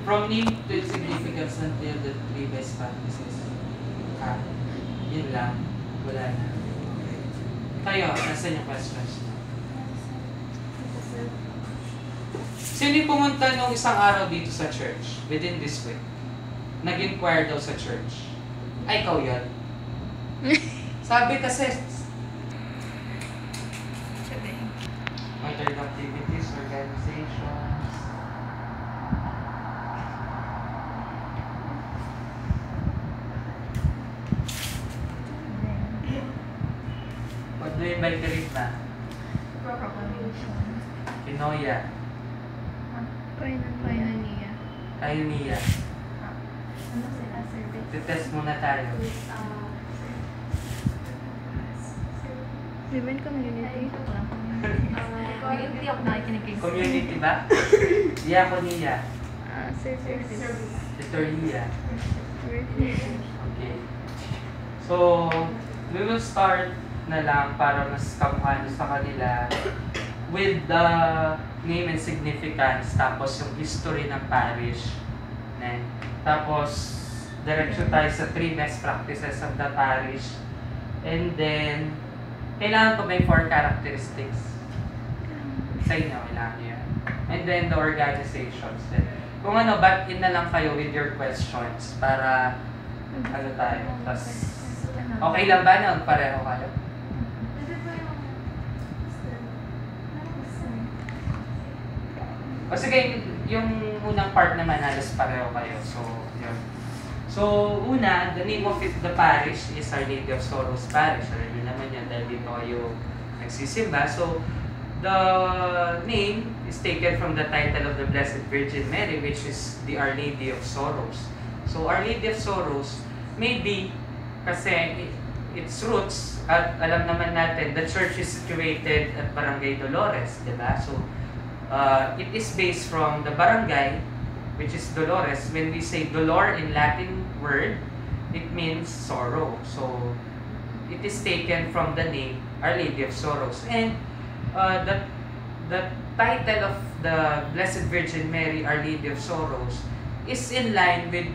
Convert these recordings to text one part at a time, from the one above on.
From name to its significance until the three best practices. Ah, yun lang. Wala na. Kayo, nasan yung questions? Sino yung pumunta nung isang araw dito sa church within this week? Nag-inquire daw sa church. Ay, ikaw yun. Sabi kasi, other activities, organizations. What do you invite na? Proclamation. Pinoya. Koinonia. Pioneer. Ano sila? Service. Titest muna tayo. Ribbon community. Community of nakikinig. Community ba? Diakonia. Service. Liturgia. Okay. So, we will start na lang para mas kamukha sa kanila with the name and significance, tapos yung history ng parish. And, tapos, diretso tayo sa 3 best practices of the parish. And then, kailangan ko may 4 characteristics. Sa inyo, kailangan nyo yan. And then, the organizations. Then, kung ano, back in na lang kayo with your questions para, ano tayo. Tapos, okay lang ba na? Pareho kayo? O sige, yung unang part naman, halos pareho kayo. So, yun. So, una, the name of the parish is Our Lady of Sorrows Parish. Alam nyo naman yan dahil dito kayo nagsisimba. So, the name is taken from the title of the Blessed Virgin Mary, which is the Our Lady of Sorrows. So, Our Lady of Sorrows, maybe, kasi its roots, at alam naman natin, the church is situated at Barangay Dolores, diba? So, it is based from the barangay, which is Dolores. When we say dolor in Latin word, it means sorrow. So, it is taken from the name Our Lady of Sorrows. And the title of the Blessed Virgin Mary, Our Lady of Sorrows, is in line with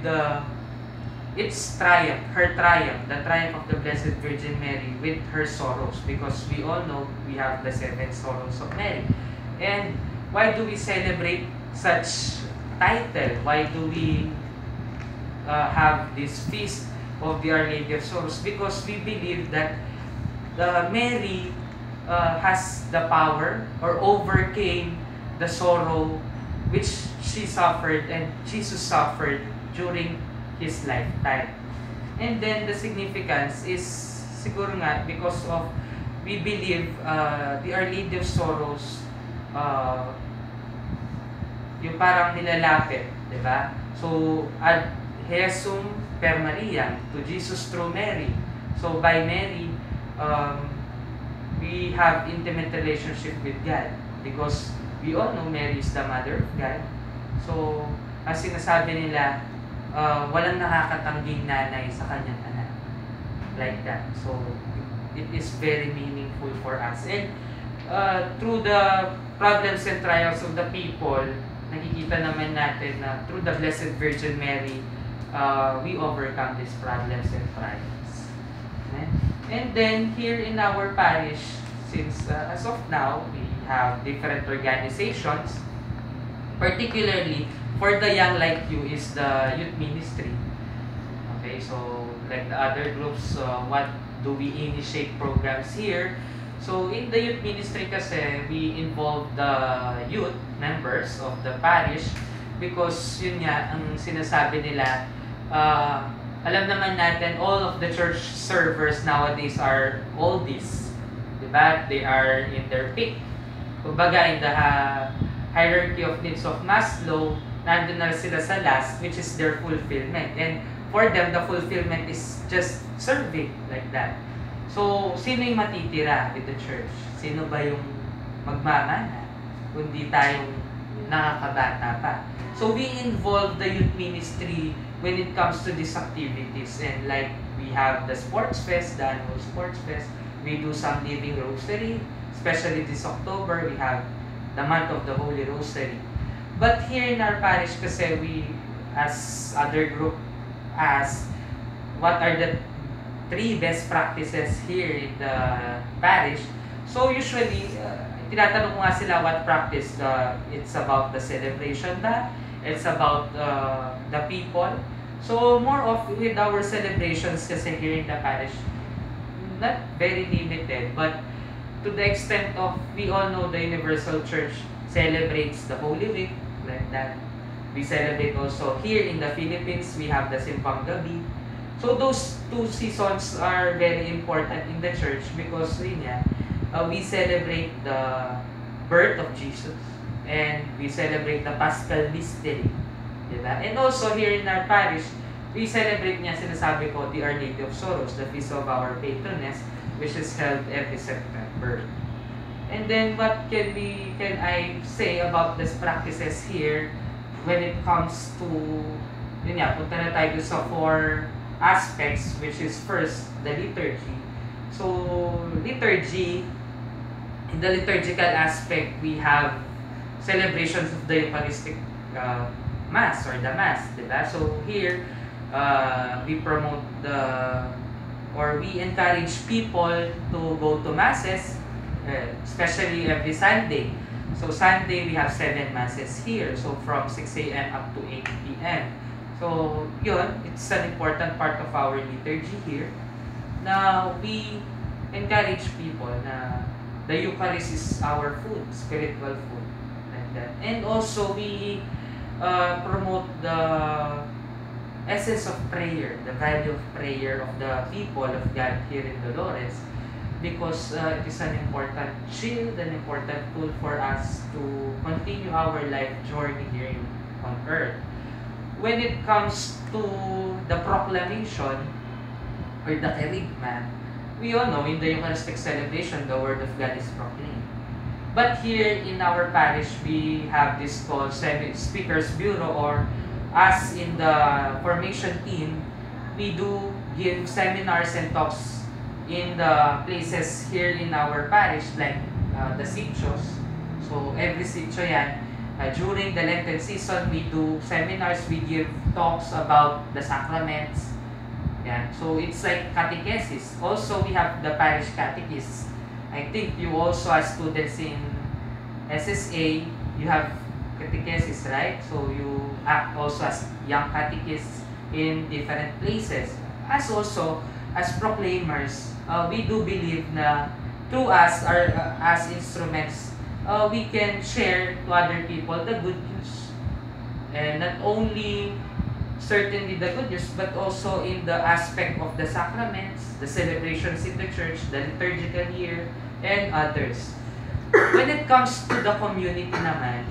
its triumph, her triumph, the triumph of the Blessed Virgin Mary with her sorrows, because we all know we have the 7 sorrows of Mary. And why do we celebrate such title? Why do we have this feast of the Our Lady of Sorrows? Because we believe that the Mary has the power or overcame the sorrow which she suffered and Jesus suffered during his lifetime. And then the significance is siguro nga because of we believe the Our Lady of Sorrows yung parang nilalapit, di ba? So, ad Jesum per Maria, to Jesus through Mary. So, by Mary, we have intimate relationship with God because we all know Mary is the Mother of God. So, ang sinasabi nila, walang nakakatangging nanay sa kanyang anak. Like that. So, it is very meaningful for us. And through the problems and trials of the people, nakikita naman natin na through the Blessed Virgin Mary, we overcome these problems and trials. Okay? And then, here in our parish, since as of now, we have different organizations, particularly for the young like you is the youth ministry. Okay, so like the other groups, what do we initiate programs here? So in the youth ministry kasi, we involve the youth members of the parish because yun nga, ang sinasabi nila, alam naman natin, all of the church servers nowadays are oldies. Diba? They are in their peak. Kumbaga, in the hierarchy of needs of Maslow, nandun na sila sa last, which is their fulfillment. And for them, the fulfillment is just serving like that. So, sino yung matitira with the church? Sino ba yung magmamana? Kundi tayong nakakabata pa. So, we involve the youth ministry when it comes to these activities. And like, we have the sports fest, the annual sports fest. We do some living rosary. Especially this October, we have the month of the Holy Rosary. But here in our parish kasi we, as other group, ask what are the 3 best practices here in the parish. So usually, tinatanong ko nga sila what practice. It's about the celebration ba? It's about the people. So more of with our celebrations kasi here in the parish, not very limited, but to the extent of, we all know the Universal Church celebrates the Holy Week, like that. We celebrate also here in the Philippines, we have the Simpang Gabi. So those 2 seasons are very important in the church because we celebrate the birth of Jesus and we celebrate the Paschal Mystery. Diba? And also here in our parish, we celebrate sinasabi ko, the Our Lady of Sorrows, the feast of our patroness, which is held every September. And then what can I say about these practices here when it comes to, punta na tayo sa 4 aspects, which is first, the liturgy. So, liturgy, in the liturgical aspect, we have celebrations of the Eucharistic Mass or the Mass, diba? So, here, we promote we encourage people to go to Masses, especially every Sunday. So, Sunday, we have 7 Masses here. So, from 6 a.m. up to 8 p.m. So, it's an important part of our liturgy here. Now, we encourage people na the Eucharist is our food, spiritual food. Like that. And also, we promote the essence of prayer, the value of prayer of the people of God here in Dolores. Because it is an important shield, an important tool for us to continue our life journey here on earth. When it comes to the proclamation or the kerygma, we all know in the Eucharistic celebration, the Word of God is proclaimed. But here in our parish, we have this called Speakers Bureau, or us in the formation team, we do give seminars and talks in the places here in our parish, like the sitios. So every sitio during the Lenten season, we do seminars, we give talks about the sacraments. So it's like catechesis. Also, we have the parish catechists. I think you also as students in SSA, you have catechesis, right? So you act also as young catechists in different places. As also, as proclaimers, we do believe na through us, as instruments, we can share to other people the good news. And not only certainly the good news, but also in the aspect of the sacraments, the celebrations in the church, the liturgical year, and others. When it comes to the community naman,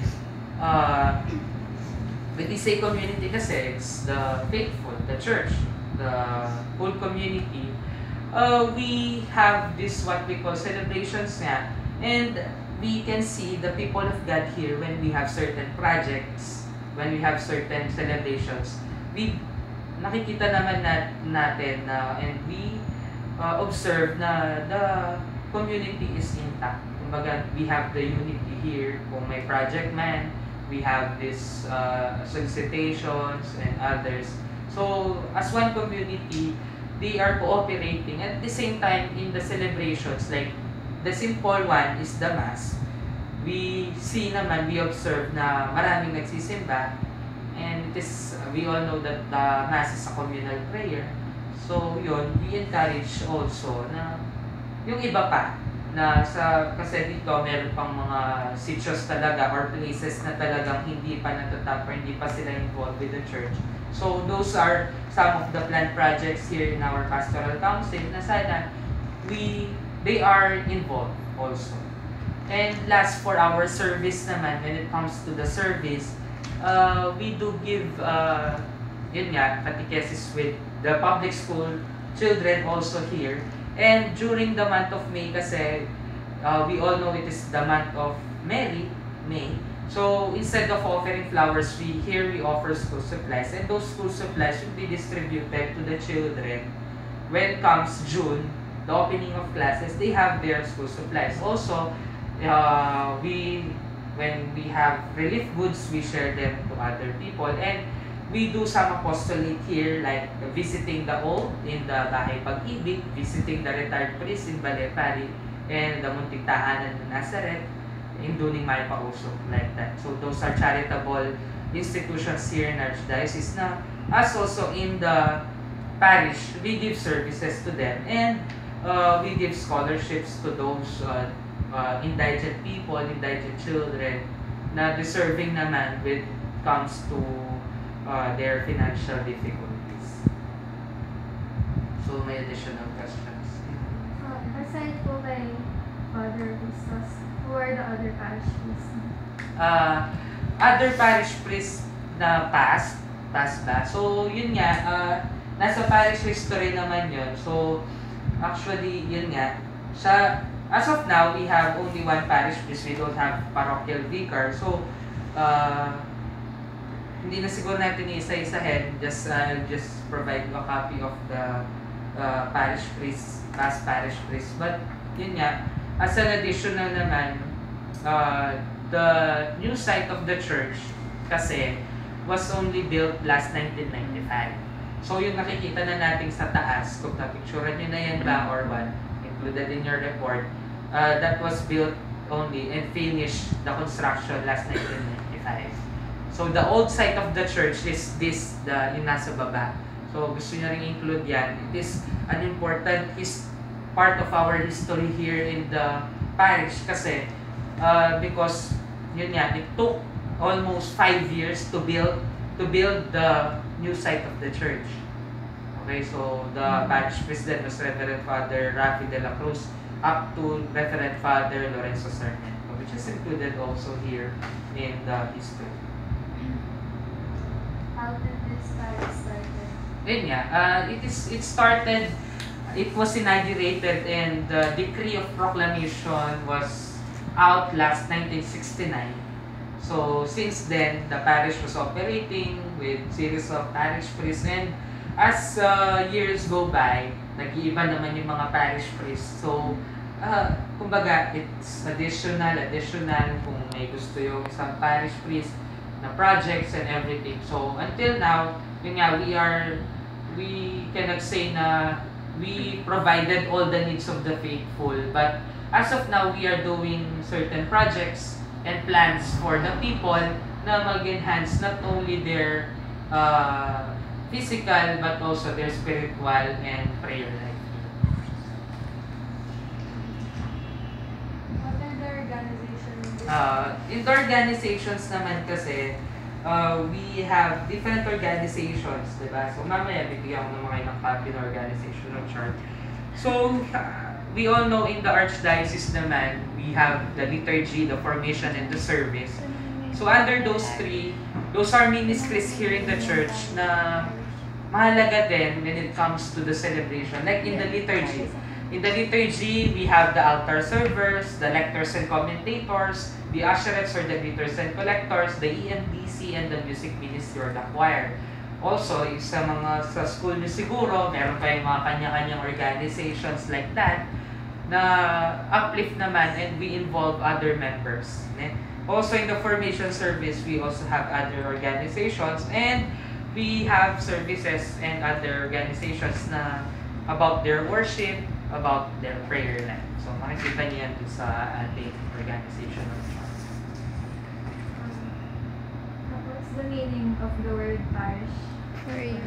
when we say community kasi, it's the faithful, the church, the whole community. We have this what we call celebrations and we can see the people of God here when we have certain projects, when we have certain celebrations. We nakikita naman natin and we observe na the community is intact. Kumbaga, we have the unity here. Kung may project man, we have this solicitations and others. So, as one community, they are cooperating. At the same time, in the celebrations, like the simple one is the Mass. We see naman, we observe na maraming nagsisimba. And it is, we all know that the Mass is a communal prayer. So, yun, we encourage also na yung iba pa, na kasi dito meron pang mga sitios talaga or places na talagang hindi pa natatap or hindi pa sila involved with the church. So, those are some of the planned projects here in our pastoral council na sana they are involved also. And last, for our service naman, when it comes to the service, we do give catechesis with the public school children also here. And during the month of May kasi, we all know it is the month of May. So, instead of offering flowers, we offer school supplies. And those school supplies should be distributed to the children. When comes June, the opening of classes, they have their school supplies. Also, we when we have relief goods, we share them to other people. And we do some apostolate here, like visiting the old in the Bahay Pag-ibig, visiting the retired priest in Balepari, and the Munting Tahanan ng Nazareth, in Duning May Pauso, like that. So those are charitable institutions here in Archdiocese na, as also in the parish, we give services to them, and we give scholarships to those indigent people, indigent children na deserving naman when it comes to their financial difficulties. So may additional questions? Aside po kay Father Bustos, who are the other parish priests? Other parish priests na past ba? So yun nga, nasa parish history naman yun. So actually yun nga, as of now, we have only one parish priest. We don't have parochial vicar. So hindi na siguro natin isa-isahin. Just provide a copy of the parish priest, past parish priest. But yun nga, as an additional naman, the new site of the church kasi was only built last 1995. So yung nakikita na natin sa taas, kung napicturean nyo na yan ba or what, included in your report, that was built only and finished the construction last 1995. So the old site of the church is this, yung nasa baba. So gusto nyo rin include yan. It is an important part of our history here in the parish kasi because yun nga, it took almost 5 years to build the new site of the church. Okay, so the parish president was Reverend Father Rafi de la Cruz up to Reverend Father Lorenzo Sarmiento, which is included also here in the history. How did this parish started? Yun nga, it was inaugurated and the decree of proclamation was out last 1969. So since then, the parish was operating with series of parish priests, and as years go by, nag-iiba naman yung mga parish priests. So kumbaga, it's additional kung may gusto yung isang parish priest na projects and everything. So until now, yun nga, we cannot say na we provided all the needs of the faithful, but as of now, we are doing certain projects and plans for the people na mag-enhance not only their physical but also their spiritual and prayer life. What are the organizations? In the organizations naman kasi, we have different organizations, diba? So mamaya bibigyan ko naman kayo ng copy ng organizational chart. So we all know in the Archdiocese naman, we have the liturgy, the formation, and the service. So under those three, those are ministries here in the church na mahalaga din when it comes to the celebration. Like in the liturgy. In the liturgy, we have the altar servers, the lectors and commentators, the usherettes or the greeters and collectors, the EMDC, and the music ministry or the choir. Also, sa school nyo siguro, meron kayong mga kanya-kanyang organizations like that na uplift naman, and we involve other members. Also in the formation service, we also have other organizations, and we have services and other organizations na about their worship, about their prayer life. So makikita niyo yan sa ating organizational chart. What's the meaning of the word parish for you?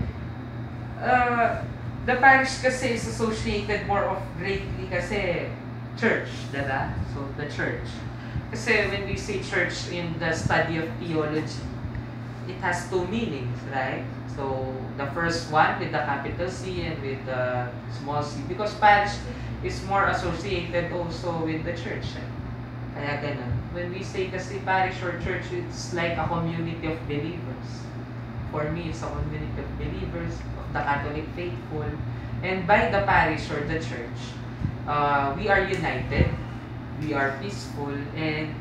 The parish kasi is associated more of greatly kasi church, diba? So the church. Kasi when we say church in the study of theology, it has two meanings, right? So the first one with the capital C and with the small c, because parish is more associated also with the church. Kaya ganun. When we say kasi parish or church, it's like a community of believers. For me, it's a community of believers, of the Catholic faithful. And by the parish or the church, we are united, we are peaceful, and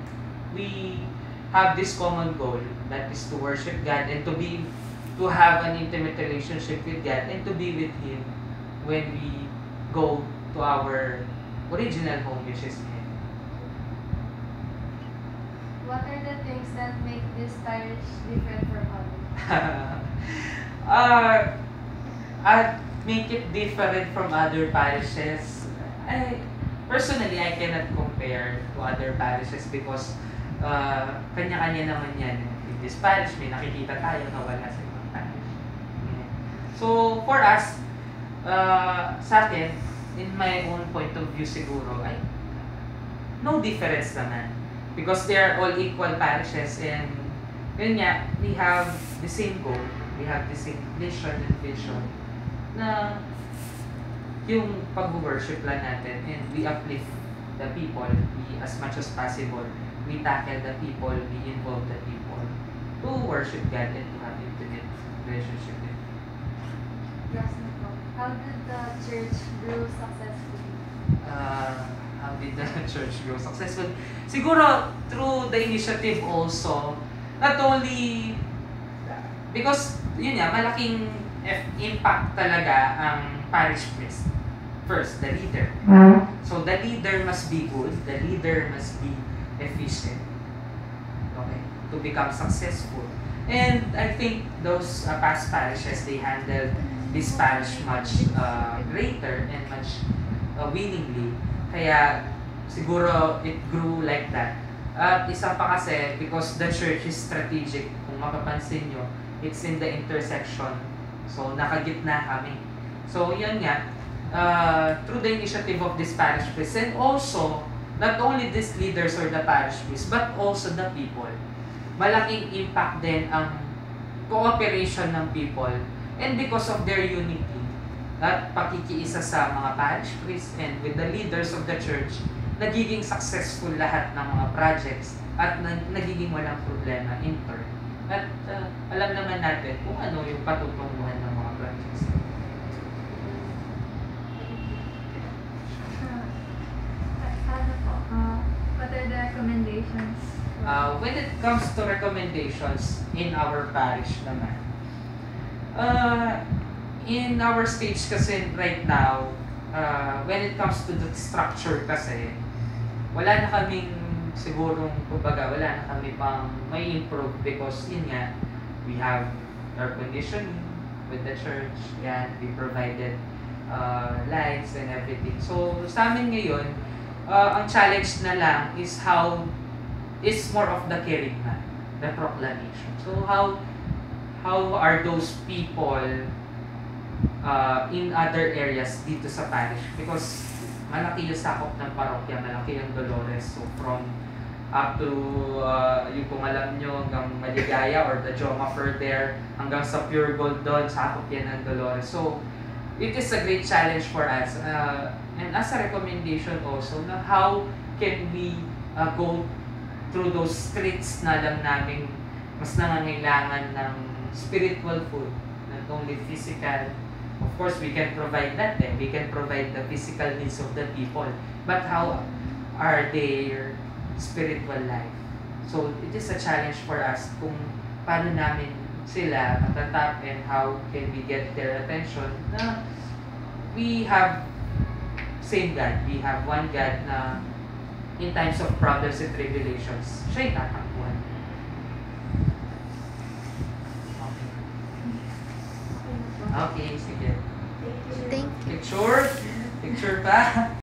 we have this common goal, that is to worship God and to have an intimate relationship with God and to be with Him when we go to our original home, which is Him. What are the things that make this parish different from others? uh, make it different from other parishes. Personally, I cannot compare to other parishes because kanya-kanya naman yan. In this parish, may nakikita tayo na wala sa ibang parish. Yeah. So, for us, sa akin, in my own point of view siguro, ay no difference naman. Because they are all equal parishes and yun nga, we have the same goal, we have the same mission and vision na yung pag-worship lang natin and we uplift the people, we, as much as possible, we tackle the people, we involve the people to worship God and to have intimate relationship with Him. Yes, na po. How did the church grow successfully? How did the church grow successful? Siguro through the initiative also, not only because yun nga, malaking impact talaga ang parish priest. First, the leader. So the leader must be good, the leader must be efficient. Okay, to become successful. And I think those past parishes, they handled this parish much greater and much willingly. Kaya siguro it grew like that. At isa pa kasi, because the church is strategic, kung mapapansin nyo, it's in the intersection. So nakagitna kami. So yan nga, through the initiative of this parish priest, and also, not only these leaders or the parish priest, but also the people. Malaking impact din ang cooperation ng people. And because of their unity, at pakikiisa sa mga parish priests and with the leaders of the church, nagiging successful lahat ng mga projects at nagiging walang problema in turn. At alam naman natin kung ano yung patutunguhan ng mga projects. Ano po? What are the recommendations? When it comes to recommendations in our parish naman, in our stage kasi right now, when it comes to the structure kasi, wala na kaming sigurong, kumbaga, wala na kami pang may improve because yun nga, we have air conditioning with the church, yan, we provided lights and everything. So, sa amin ngayon, ang challenge na lang is more of the kerygma, the proclamation. So, how are those people in other areas dito sa parish? Because malaki yung sakop ng parokya, malaki yung Dolores. So from up to yung kung alam nyo hanggang Maligaya or the Joma there, hanggang sa Pure Gold doon, sakop yan ng Dolores. So it is a great challenge for us. And as a recommendation also, na how can we go through those streets na alam namin mas nangangailangan ng spiritual food, not only physical. Of course, we can provide that then. We can provide the physical needs of the people. But how are their spiritual life? So, it is a challenge for us kung paano namin sila matatap and how can we get their attention na we have same God. We have one God na in times of problems and tribulations, siya'y tatakbuhan. Okay, sige. Thank you. Picture? Picture pa?